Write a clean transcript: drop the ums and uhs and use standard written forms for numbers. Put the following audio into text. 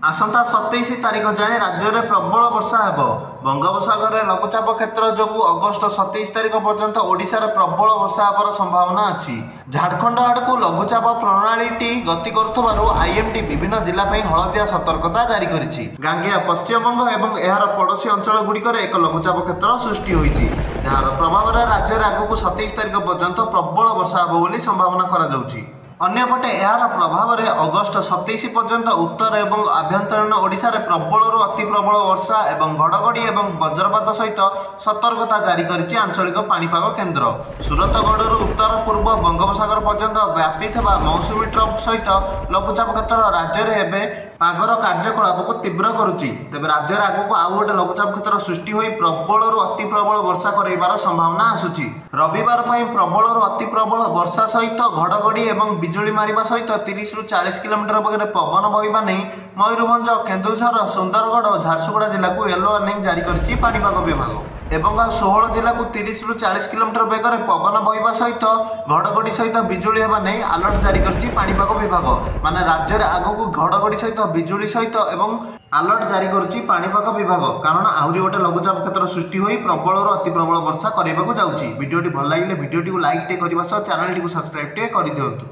आसंता 27 तारिख जाए राज्य में प्रबल वर्षा हेब। बंगोपसागर लघुचाप क्षेत्र जो अगस्ट 27 तारिख पर्यंत ओडिशार प्रबल वर्षा होवर संभावना अच्छी। झारखंड आड़क लघुचाप प्रणाली गति करुवु आईएमडी विभिन्न जिला हलदिया सतर्कता जारी करिछि। गांगेय पश्चिमबंग और यार पड़ोशी अंचल गुड़िक एक लघुचाप क्षेत्र सृष्टि होइछि, जार प्रभाव राज्य में आगक 27 तारिख पर्यंत प्रबल वर्षा होब बोली संभावना करा जाउछि। अन्यपटे यार प्रभाव में अगस्ट 27 पर्यंत उत्तर और आभ्यंतरीण ओडिशा रे प्रबल अति प्रबल वर्षा और घड़घड़ी और वज्रपात सहित सतर्कता जारी करिछि आंचलिक पाणीपाग केन्द्र। सुरतगढ़ उत्तर पूर्व बंगोपसागर पर्यंत व्यापी मौसुमी ट्रफ सहित लघुचाप क्षेत्र राज्य में एवं पागर कार्यकलाप को तीव्र करुच्ची। तेज राज्य में आगक आउ गोटे लघुचाप क्षेत्र सृष्टि हो प्रबल अति प्रबल वर्षा करार संभावना आसुची। रविवार प्रबल अति प्रबल वर्षा सहित घड़घड़ी और बिजुली मारिबा सहित 30 ରୁ 40 किलोमीटर बेगे पवन बहिबा नहीं मयूरभंज, केन्दुझर, सुंदरगढ़ और झारसुगुड़ा जिला को येलो वार्निंग जारी करिछि पाणीपाग विभाग। एवं 16 जिला को 30 ରୁ 40 किलोमीटर बेगर पवन बहिबा सहित घड़घड़ी सहित बिजुली हेबा नहीं अलर्ट जारी करिछि पाणीपाग विभाग। माने राज्य में आगक घड़घड़ी सहित बिजुली सहित एवं अलर्ट जारी करुछि पाणीपाग विभाग, कारण आहरी गोटे लघुचाप क्षेत्र सृष्टि होई प्रबल अति प्रबल वर्षा कराइबाकु जाउछि। वीडियोटी भल लागिले वीडियोटी को लाइक टे करबा सह चैनल टी को सब्सक्राइब टे करि दियंतु।